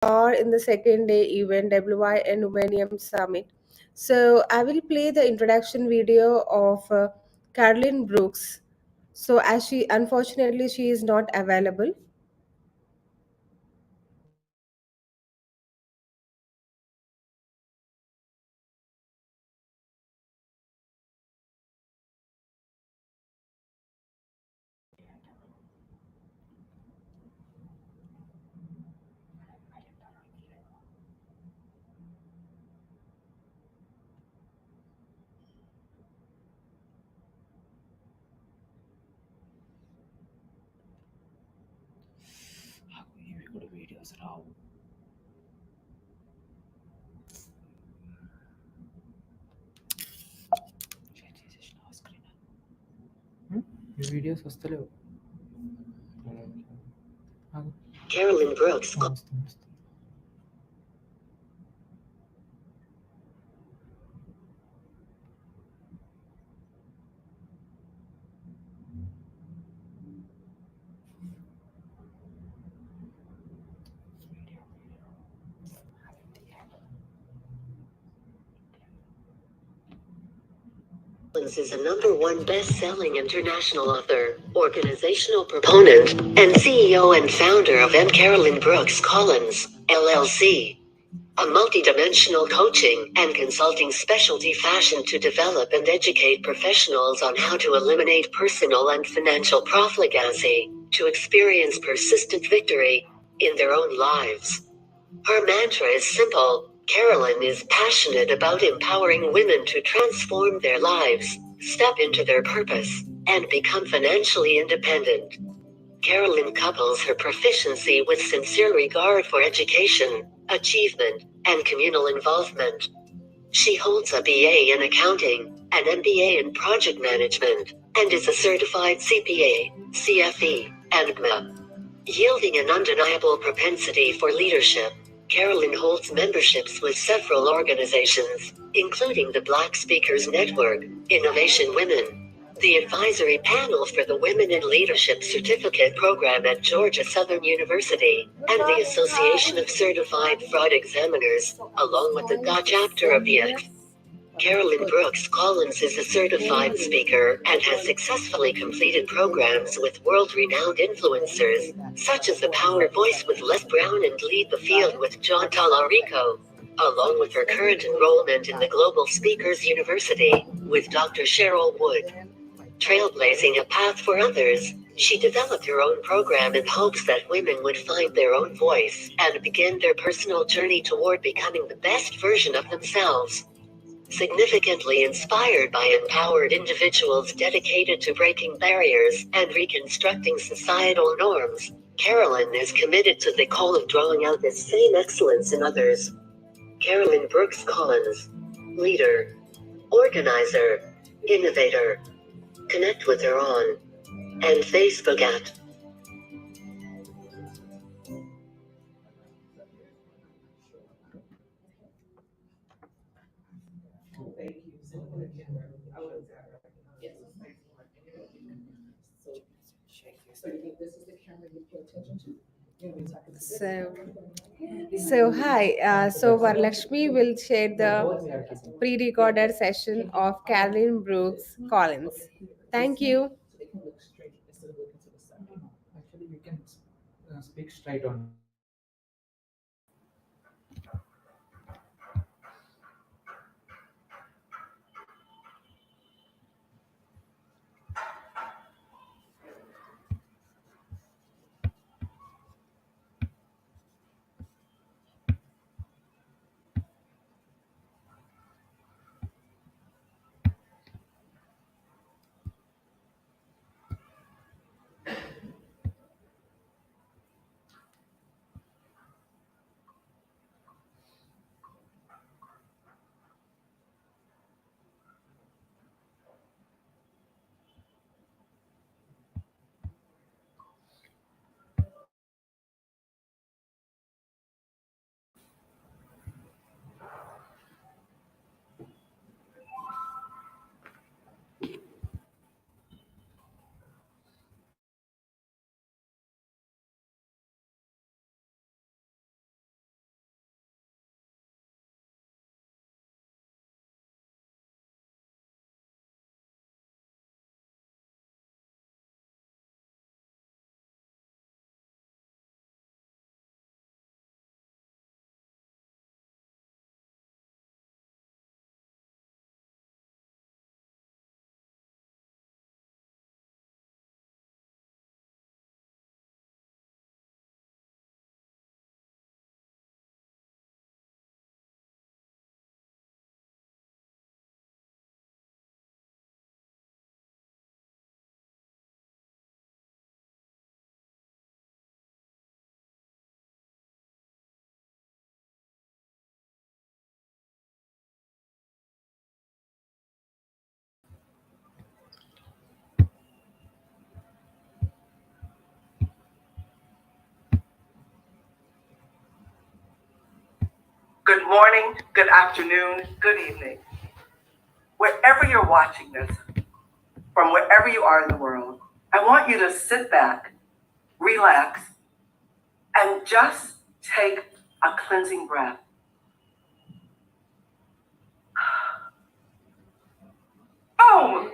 are in the second day event WYN Womenium Summit. So I will play the introduction video of Carolyn Brooks. So as she unfortunately she is not available. ఇప్పుడు videos రావు. Share చేసేసిన screen. ఈ videos వస్తలేవు. Carolyn Brooks. వస్తుంది. Is a #1 best-selling international author, organizational proponent, and CEO and founder of M. Carolyn Brooks Collins, LLC, a multidimensional coaching and consulting specialty fashioned to develop and educate professionals on how to eliminate personal and financial profligacy, to experience persistent victory in their own lives. Her mantra is simple: Carolyn is passionate about empowering women to transform their lives, step into their purpose, and become financially independent. Carolyn couples her proficiency with sincere regard for education, achievement, and communal involvement. She holds a BA in accounting, an MBA in project management, and is a certified CPA, CFE, and GMA. Yielding an undeniable propensity for leadership, Carolyn holds memberships with several organizations, including the Black Speakers Network, Innovation Women, the advisory panel for the Women in Leadership Certificate Program at Georgia Southern University, and the Association of Certified Fraud Examiners, along with the GA chapter of the IF. Carolyn Brooks Collins is a certified speaker and has successfully completed programs with world-renowned influencers, such as the Power Voice with Les Brown and Lead the Field with John Tallarico, along with her current enrollment in the Global Speakers University with Dr. Cheryl Wood. Trailblazing a path for others, she developed her own program in hopes that women would find their own voice and begin their personal journey toward becoming the best version of themselves. Significantly inspired by empowered individuals dedicated to breaking barriers and reconstructing societal norms, Carolyn is committed to the goal of drawing out this same excellence in others. Carolyn Brooks Collins. Leader. Organizer. Innovator. Connect with her on and Facebook at So hi. So Varlakshmi will share the pre-recorded session of Carolyn Brooks Collins. Thank you. Actually, you can speak straight on. Good morning, good afternoon, good evening. Wherever you're watching this, from wherever you are in the world, I want you to sit back, relax, and just take a cleansing breath. Boom!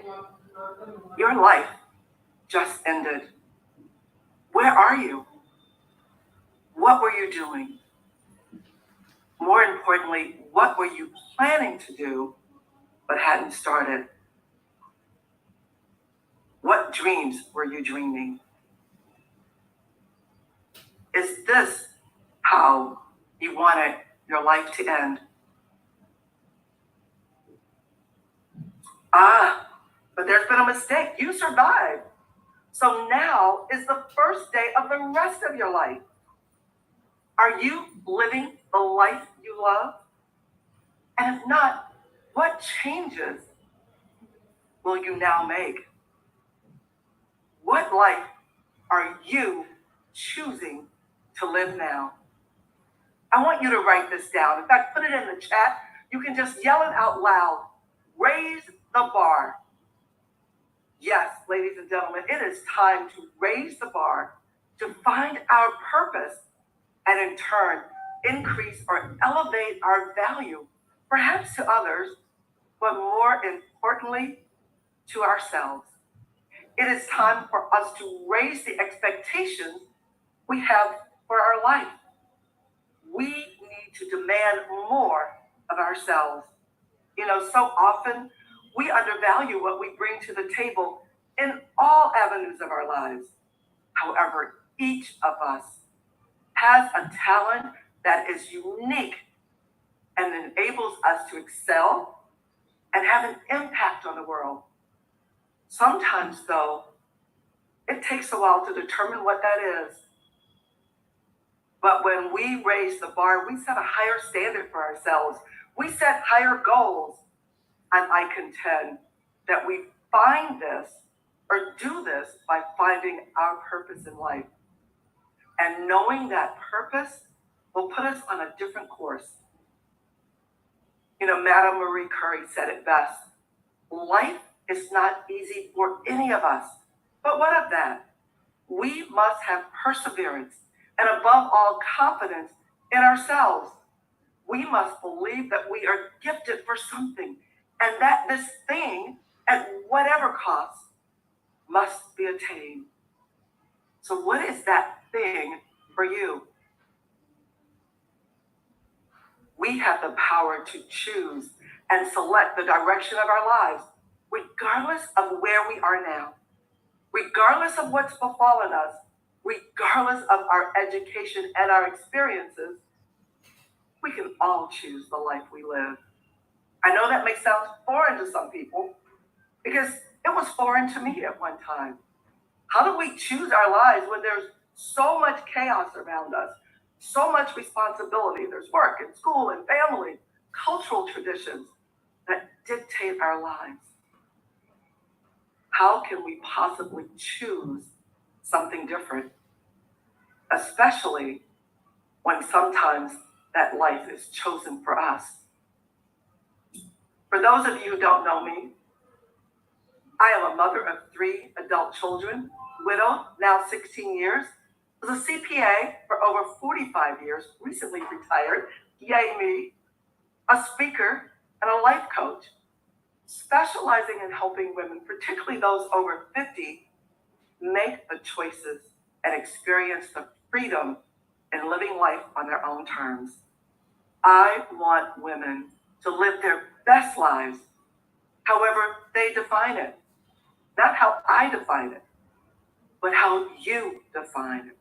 Your life just ended. Where are you? What were you doing? More importantly, what were you planning to do but hadn't started? What dreams were you dreaming? Is this how you wanted your life to end? But there's been a mistake. You survived. So now is the first day of the rest of your life. Are you living the life you love? And if not, what changes will you now make? What life are you choosing to live now? I want you to write this down. In fact, put it in the chat. You can just yell it out loud. Raise the bar. Yes, ladies and gentlemen, it is time to raise the bar, to find our purpose, and in turn, increase or elevate our value, perhaps to others, but more importantly, to ourselves. It is time for us to raise the expectations we have for our life. We need to demand more of ourselves. So often we undervalue what we bring to the table in all avenues of our lives. However, each of us has a talent that is unique and enables us to excel and have an impact on the world. Sometimes, though, it takes a while to determine what that is. But when we raise the bar, we set a higher standard for ourselves. We set higher goals. And I contend that we find this or do this by finding our purpose in life. And knowing that purpose will put us on a different course. Madame Marie Curie said it best. Life is not easy for any of us. But what of that? We must have perseverance and above all confidence in ourselves. We must believe that we are gifted for something and that this thing, at whatever cost, must be attained. So what is that thing for you? We have the power to choose and select the direction of our lives, regardless of where we are now, regardless of what's befallen us, regardless of our education and our experiences. We can all choose the life we live. I know that may sound foreign to some people because it was foreign to me at one time. How do we choose our lives when there's so much chaos around us, so much responsibility? There's work and school and family, cultural traditions that dictate our lives. How can we possibly choose something different? Especially when sometimes that life is chosen for us. For those of you who don't know me, I am a mother of 3 adult children, widowed, now 16 years, was a CPA for over 45 years, recently retired, yay me, a speaker and a life coach, specializing in helping women, particularly those over 50, make the choices and experience the freedom in living life on their own terms. I want women to live their best lives, however they define it. Not how I define it, but how you define it.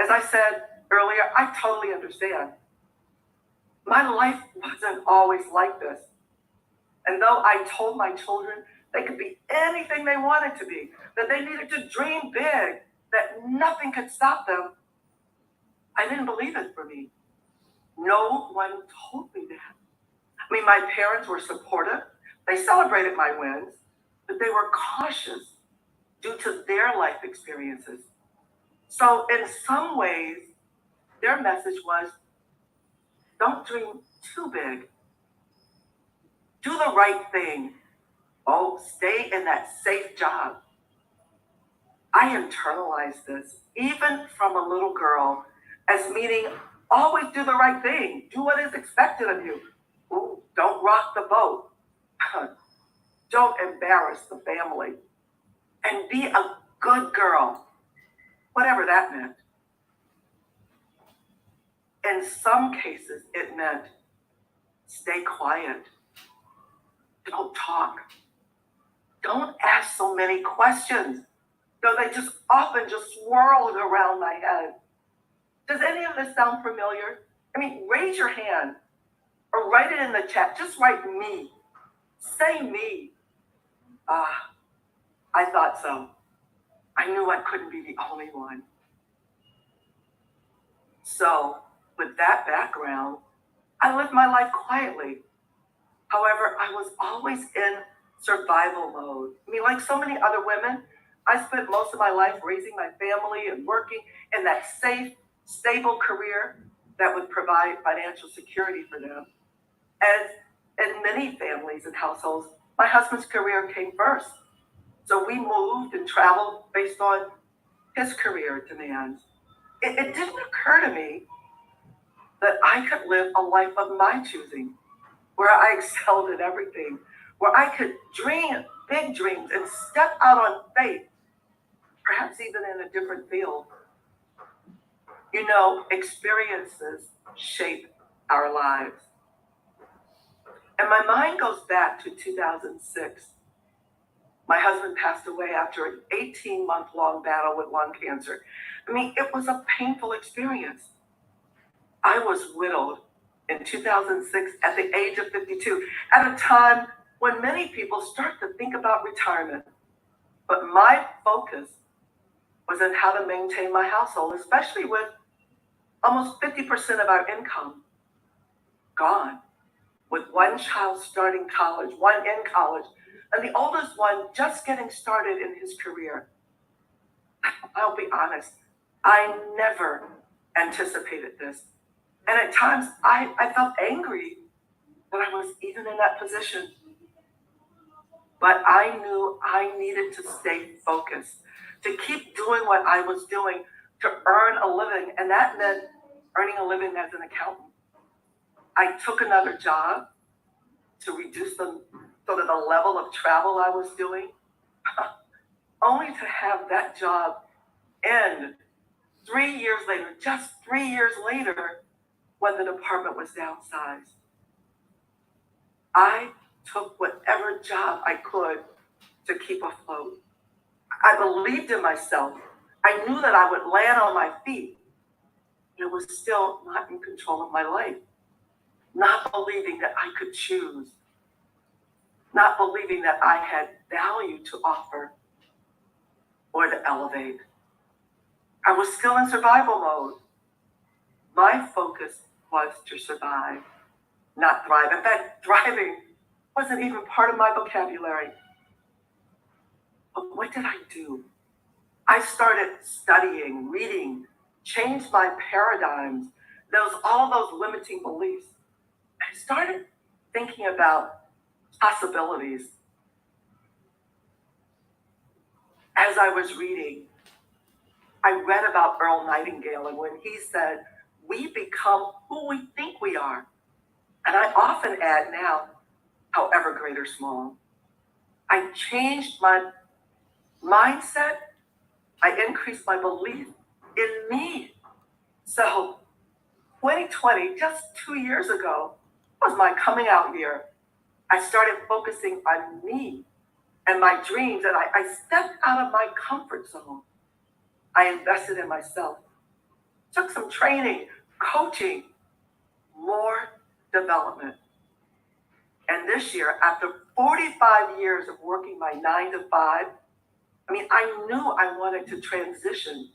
As I said earlier, I totally understand. My life wasn't always like this. And though I told my children they could be anything they wanted to be, that they needed to dream big, that nothing could stop them, I didn't believe it for me. No one told me that. My parents were supportive. They celebrated my wins, but they were cautious due to their life experiences. So in some ways, their message was, Don't dream too big. Do the right thing. Oh, stay in that safe job. I internalized this, even from a little girl, as meaning always do the right thing. Do what is expected of you. Ooh, don't rock the boat. Don't embarrass the family. And be a good girl, whatever that meant. In some cases, it meant stay quiet. Don't talk. Don't ask so many questions. Though they just often just swirled around my head. Does any of this sound familiar? I mean, raise your hand or write it in the chat. Just write me. Say me. I thought so. I knew I couldn't be the only one. So, with that background, I lived my life quietly. However, I was always in survival mode. I mean, like so many other women, I spent most of my life raising my family and working in that safe, stable career that would provide financial security for them. As in many families and households, my husband's career came first. So we moved and traveled based on his career demands. It didn't occur to me that I could live a life of my choosing, where I excelled at everything, where I could dream big dreams and step out on faith, perhaps even in a different field. You know, experiences shape our lives. And my mind goes back to 2006. My husband passed away after an 18-month-long battle with lung cancer. I mean, it was a painful experience. I was widowed in 2006 at the age of 52, at a time when many people start to think about retirement. But my focus was on how to maintain my household, especially with almost 50% of our income gone, with one child starting college, one in college, and the oldest one just getting started in his career. I'll be honest, I never anticipated this. And at times I felt angry that I was even in that position. But I knew I needed to stay focused, to keep doing what I was doing, to earn a living. And that meant earning a living as an accountant. I took another job to reduce the sort of the level of travel I was doing, only to have that job end 3 years later, just 3 years later, when the department was downsized. I took whatever job I could to keep afloat. I believed in myself. I knew that I would land on my feet. But it was still not in control of my life. Not believing that I could choose. Not believing that I had value to offer or to elevate. I was still in survival mode. My focus was to survive, not thrive. In fact, thriving wasn't even part of my vocabulary. But what did I do? I started studying, reading, changed my paradigms, all those limiting beliefs. I started thinking about possibilities. As I was reading, I read about Earl Nightingale and when he said, we become who we think we are. And I often add now, however great or small. I changed my mindset. I increased my belief in me. So 2020, just 2 years ago, was my coming out year. I started focusing on me and my dreams, and I stepped out of my comfort zone. I invested in myself, took some training, coaching, more development. And this year, after 45 years of working my 9 to 5, I knew I wanted to transition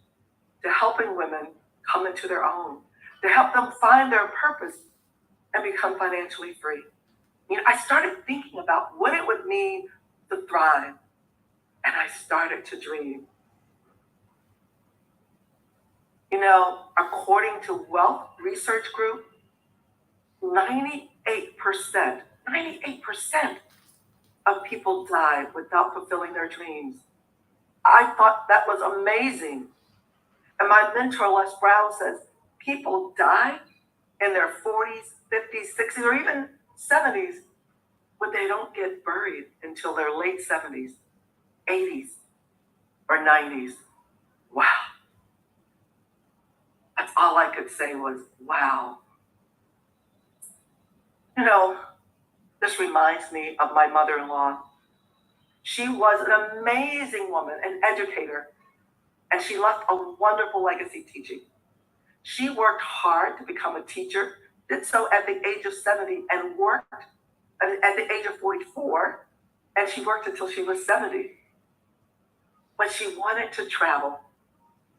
to helping women come into their own, to help them find their purpose and become financially free. I started thinking about what it would mean to thrive, and I started to dream. According to Wealth Research Group, 98%, 98% of people died without fulfilling their dreams. I thought that was amazing. And my mentor, Les Brown, says people die in their 40s, 50s, 60s, or even 70s, but they don't get buried until their late 70s, 80s, or 90s. Wow. That's all I could say was, wow. You know, this reminds me of my mother-in-law. She was an amazing woman, an educator, and she left a wonderful legacy teaching. She worked hard to become a teacher, did so at the age of 70, and worked at the age of 44, and she worked until she was 70. But she wanted to travel.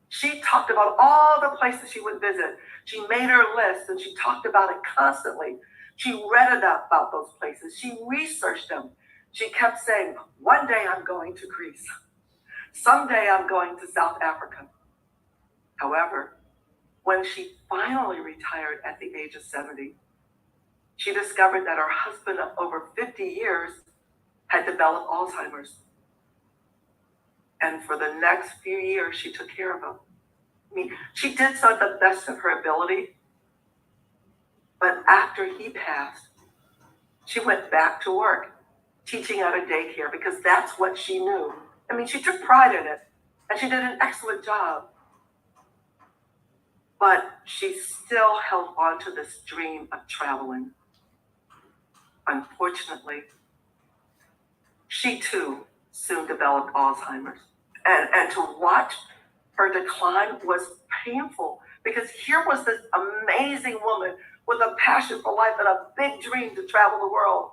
She talked about all the places she would visit. She made her list and she talked about it constantly. She read about those places. She researched them. She kept saying, one day I'm going to Greece. Someday I'm going to South Africa. However, when she finally retired at the age of 70, she discovered that her husband of over 50 years had developed Alzheimer's. And for the next few years, she took care of him. I mean, she did so at the best of her ability. But after he passed, she went back to work, teaching at a daycare, because that's what she knew. I mean, she took pride in it, and she did an excellent job. But she still held on to this dream of traveling. Unfortunately, she too soon developed Alzheimer's. And to watch her decline was painful, because here was this amazing woman with a passion for life and a big dream to travel the world.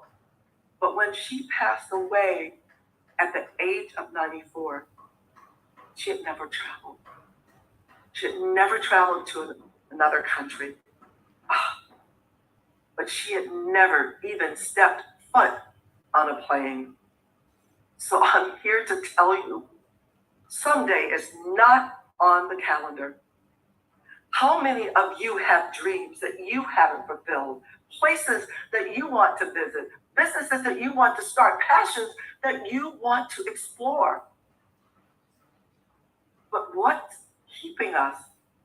But when she passed away at the age of 94, she had never traveled. She had never traveled to another country. But she had never even stepped foot on a plane. So I'm here to tell you, someday is not on the calendar. How many of you have dreams that you haven't fulfilled? Places that you want to visit, businesses that you want to start, passions that you want to explore. But what's keeping us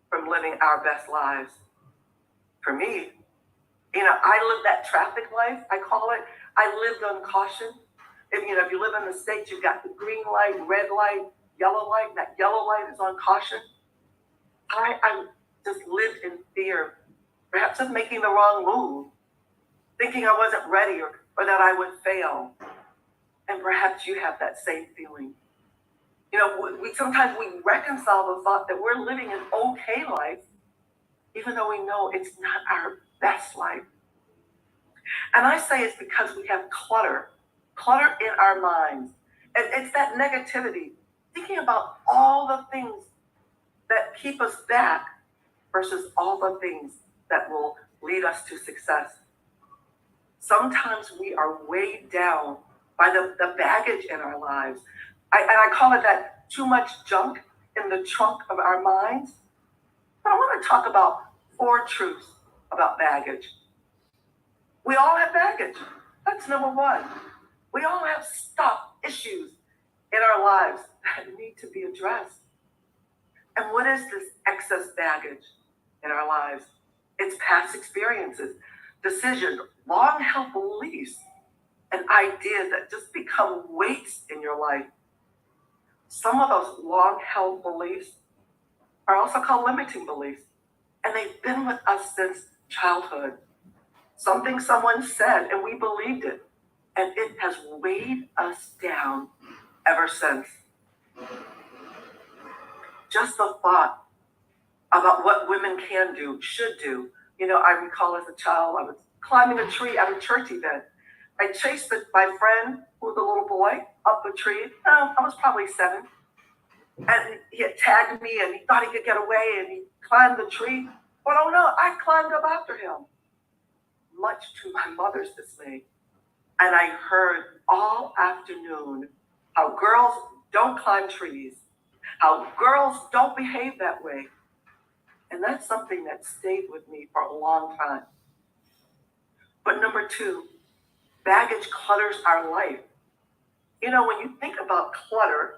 from living our best lives? For me, I live that traffic life, I call it. I lived on caution. If you live in the States, you've got the green light, red light, yellow light. That yellow light is on caution. I just lived in fear, perhaps of making the wrong move, thinking I wasn't ready or that I would fail. And perhaps you have that same feeling. Sometimes we reconcile the thought that we're living an okay life, even though we know it's not our best life. And I say it's because we have clutter in our minds. And it's that negativity, thinking about all the things that keep us back versus all the things that will lead us to success. Sometimes we are weighed down by the baggage in our lives. I call it that too much junk in the trunk of our minds. But I want to talk about 4 truths about baggage. We all have baggage. That's number 1. We all have stuff, issues in our lives that need to be addressed. And what is this excess baggage in our lives? It's past experiences, decisions, long-held beliefs, and ideas that just become weights in your life. Some of those long-held beliefs are also called limiting beliefs, and they've been with us since childhood. Something someone said, and we believed it, and it has weighed us down ever since. Just the thought about what women can do, should do. I recall as a child, I was climbing a tree at a church event. I chased my friend, who was a little boy, up a tree. I was probably 7. And he had tagged me, and he thought he could get away, and he climbed the tree. But oh no, I climbed up after him, much to my mother's dismay. And I heard all afternoon how girls don't climb trees, how girls don't behave that way. And that's something that stayed with me for a long time. But number two, baggage clutters our life. You know, when you think about clutter,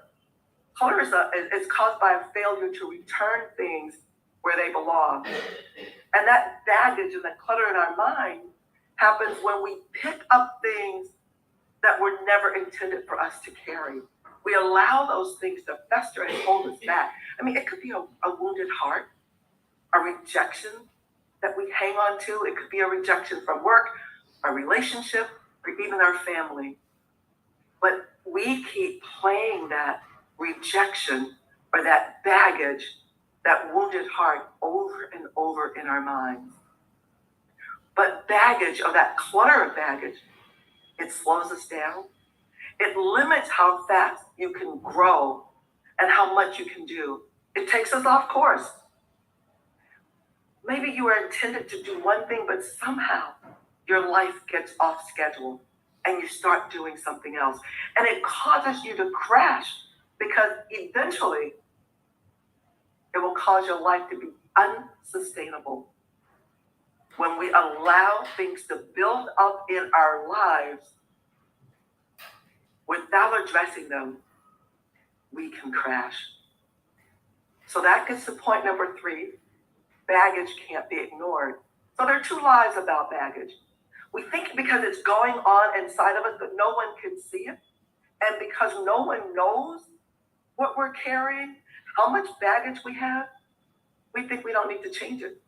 clutter is caused by a failure to return things where they belong. And that baggage and that clutter in our mind happens when we pick up things that were never intended for us to carry. We allow those things to fester and hold us back. I mean, it could be a wounded heart, a rejection that we hang on to. It could be a rejection from work, a relationship, or even our family. But we keep playing that rejection or that baggage, that wounded heart over and over in our minds. But baggage, or that clutter of baggage, it slows us down. It limits how fast you can grow and how much you can do. It takes us off course. Maybe you are intended to do one thing, but somehow your life gets off schedule and you start doing something else. And it causes you to crash because eventually it will cause your life to be unsustainable. When we allow things to build up in our lives without addressing them, we can crash. So that gets to point number three. Baggage can't be ignored. So there are two lies about baggage. We think because it's going on inside of us that no one can see it, and because no one knows what we're carrying, how much baggage we have, we think we don't need to change it.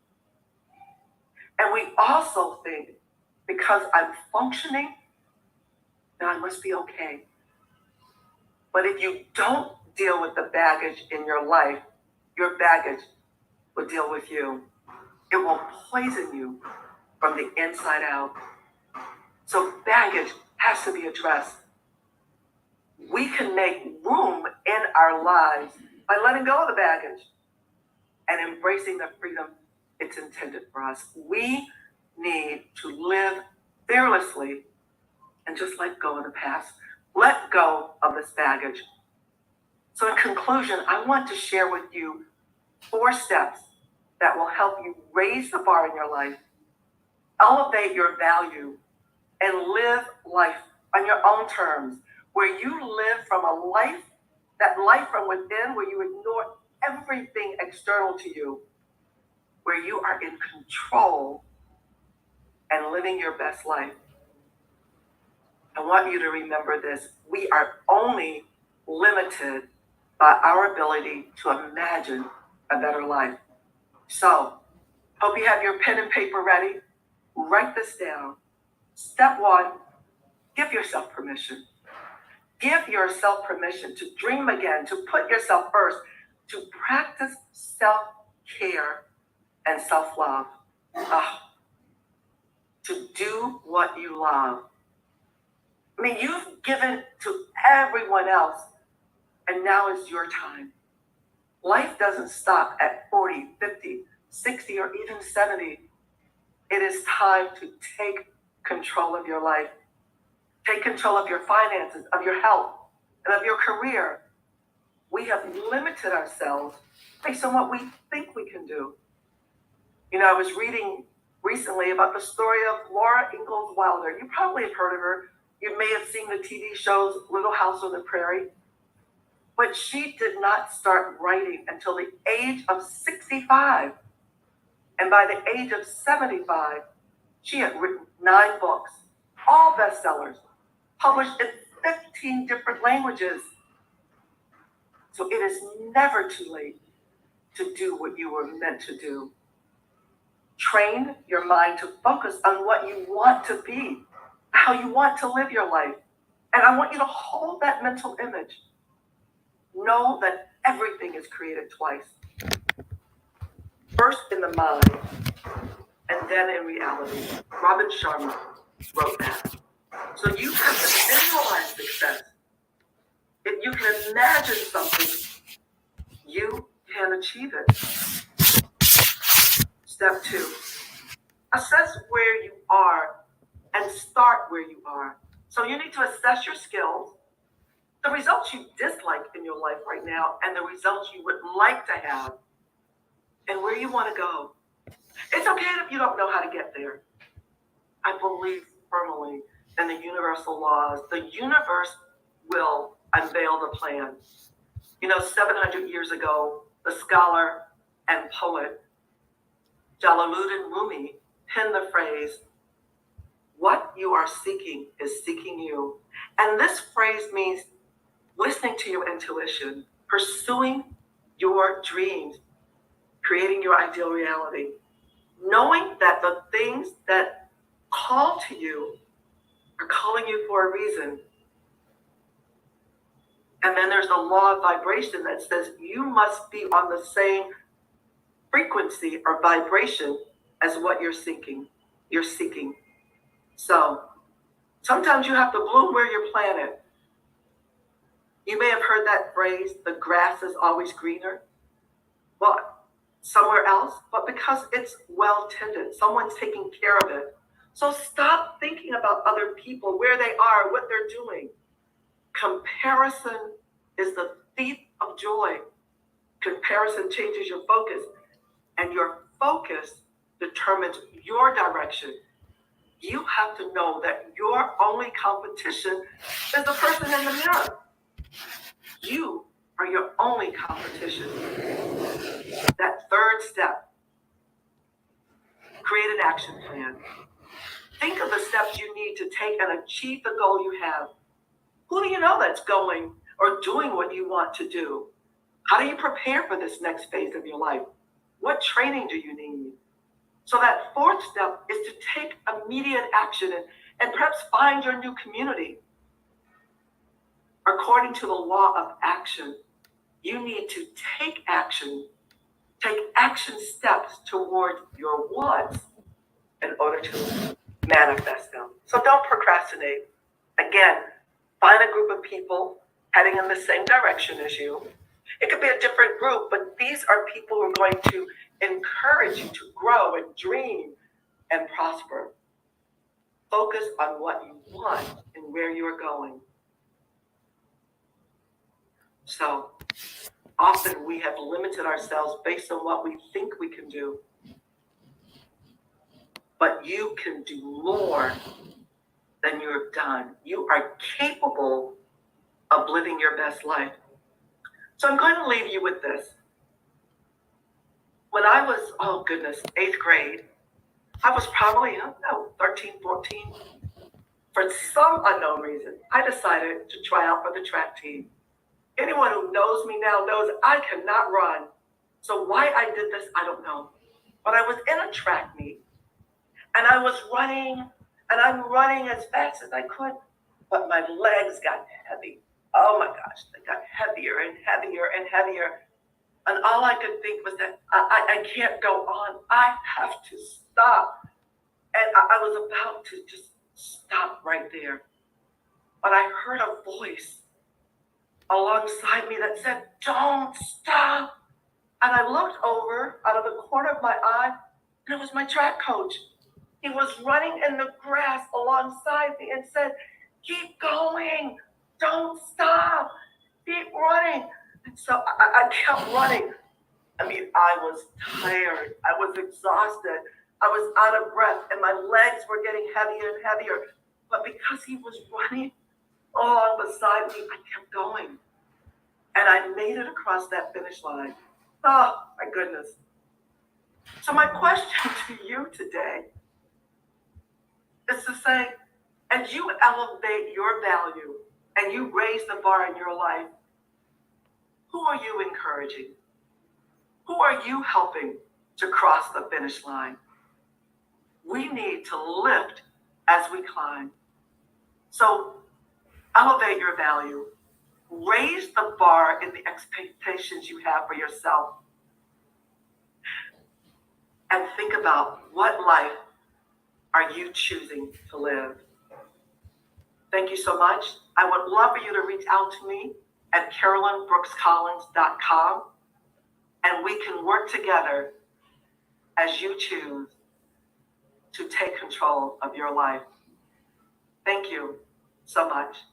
And we also think because I'm functioning, then I must be okay. But if you don't deal with the baggage in your life, your baggage will deal with you. It will poison you from the inside out. So baggage has to be addressed. We can make room in our lives by letting go of the baggage and embracing the freedom it's intended for us. We need to live fearlessly and just let go of the past. Let go of this baggage. So in conclusion, I want to share with you 4 steps that will help you raise the bar in your life, elevate your value, and live life on your own terms, where you live from a life, that life from within, where you ignore everything external to you, where you are in control and living your best life. I want you to remember this. We are only limited by our ability to imagine a better life. So, hope you have your pen and paper ready. Write this down. Step 1, give yourself permission. Give yourself permission to dream again, to put yourself first, to practice self-care and self-love. To do what you love. I mean, you've given to everyone else, and now is your time. Life doesn't stop at 40, 50, 60, or even 70. It is time to take control of your life. Take control of your finances, of your health, and of your career. We have limited ourselves based on what we think we can do. You know, I was reading recently about the story of Laura Ingalls Wilder. You probably have heard of her. You may have seen the TV shows Little House on the Prairie. But she did not start writing until the age of 65. And by the age of 75, she had written 9 books, all bestsellers, published in 15 different languages. So it is never too late to do what you were meant to do. Train your mind to focus on what you want to be, how you want to live your life. And I want you to hold that mental image. Know that everything is created twice. First in the mind, and then in reality. Robin Sharma wrote that. So you have to visualize success. If you can imagine something, you can achieve it. Step 2, assess where you are and start where you are. So you need to assess your skills, the results you dislike in your life right now, and the results you would like to have, and where you want to go. It's okay if you don't know how to get there. I believe firmly in the universal laws. The universe will unveil the plan. 700 years ago, the scholar and poet Jalaluddin Rumi penned the phrase, "What you are seeking is seeking you." And this phrase means listening to your intuition, pursuing your dreams, creating your ideal reality, knowing that the things that call to you are calling you for a reason. And then there's a law of vibration that says you must be on the same frequency or vibration as what you're seeking. So sometimes you have to bloom where you're planted. You may have heard that phrase, the grass is always greener. Well, somewhere else, but because it's well tended, someone's taking care of it. So stop thinking about other people, where they are, what they're doing. Comparison is the thief of joy. Comparison changes your focus, and your focus determines your direction. You have to know that your only competition is the person in the mirror. You are your only competition. That third step, create an action plan. Think of the steps you need to take and achieve the goal you have. Who do you know that's going or doing what you want to do? How do you prepare for this next phase of your life? What training do you need? So that fourth step is to take immediate action and perhaps find your new community. According to the law of action, you need to take action steps toward your wants in order to manifest them. So don't procrastinate. Again, find a group of people heading in the same direction as you. It could be a different group, but these are people who are going to encourage you to grow and dream and prosper. Focus on what you want and where you're going. So often we have limited ourselves based on what we think we can do. But you can do more than you have done. You are capable of living your best life. So I'm going to leave you with this. When I was, 8th grade, I was probably, 13, 14. For some unknown reason, I decided to try out for the track team. Anyone who knows me now knows I cannot run. So why I did this, I don't know. But I was in a track meet, and I was running, and I'm running as fast as I could, but my legs got heavy. Oh my gosh, they got heavier and heavier and heavier. And all I could think was that I can't go on. I have to stop. And I was about to just stop right there. But I heard a voice alongside me that said, "Don't stop." And I looked over out of the corner of my eye, and it was my track coach. He was running in the grass alongside me and said, "Keep going. Don't stop. Keep running." And so I kept running. I was tired. I was exhausted. I was out of breath, and my legs were getting heavier and heavier. But because he was running along beside me, I kept going. And I made it across that finish line. Oh, my goodness. So my question to you today is to say, as you elevate your value and you raise the bar in your life, who are you encouraging? Who are you helping to cross the finish line? We need to lift as we climb. So elevate your value. Raise the bar in the expectations you have for yourself. And think about, what life are you choosing to live? Thank you so much. I would love for you to reach out to me at carolynbrookscollins.com, and we can work together as you choose to take control of your life. Thank you so much.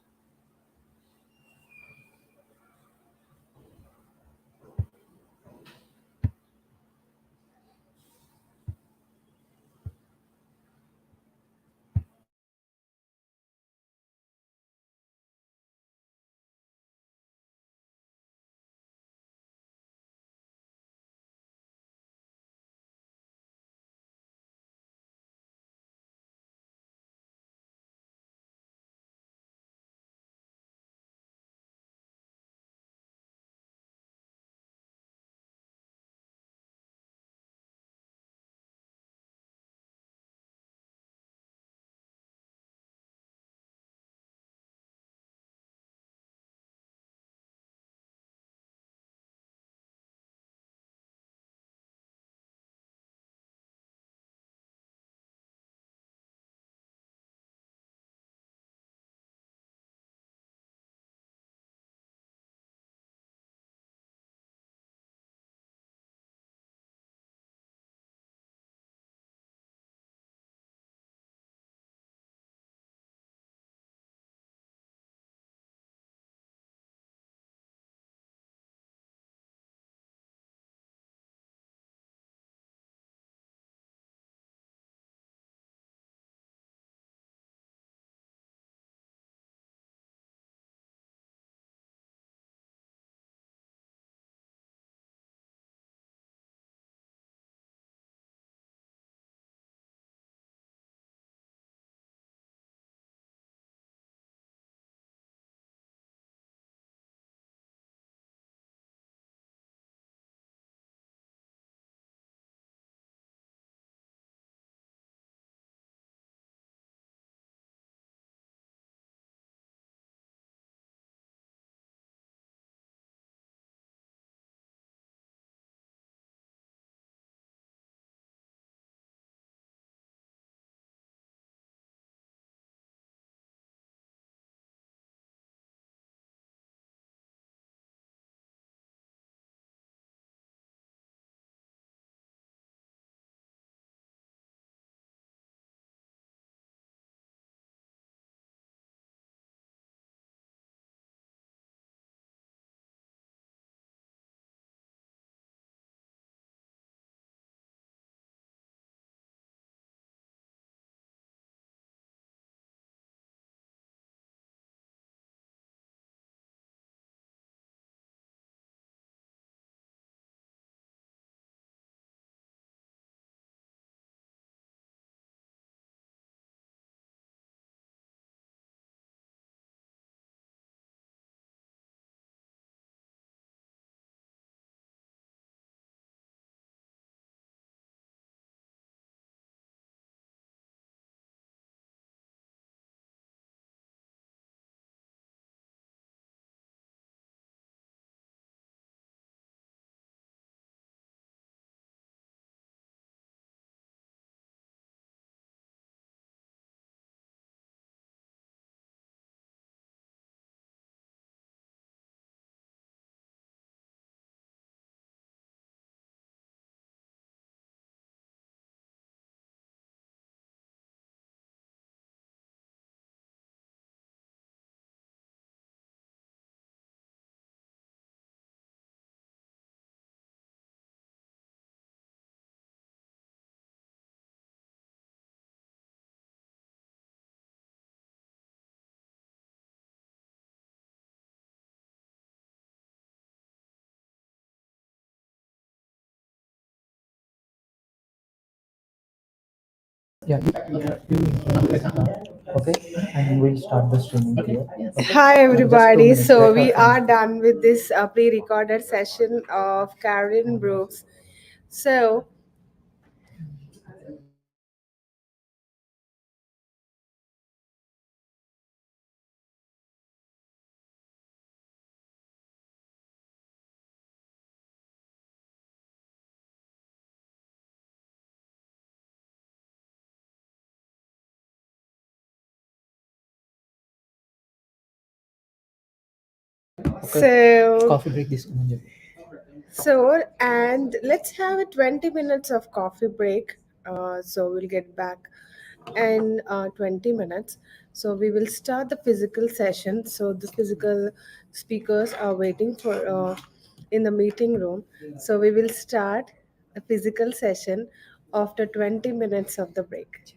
You okay, and we'll start the streaming here. Okay, Hi, just two everybody. minutes. So, Wait for we are 2 minutes. done with this pre recorded session of Karen Brooks. So, Okay, so, coffee break this one. and let's have a 20 minutes of coffee break. So, we'll get back in 20 minutes. So, we will start the physical session. So, the physical speakers are waiting for in the meeting room. So, we will start a physical session after 20 minutes of the break.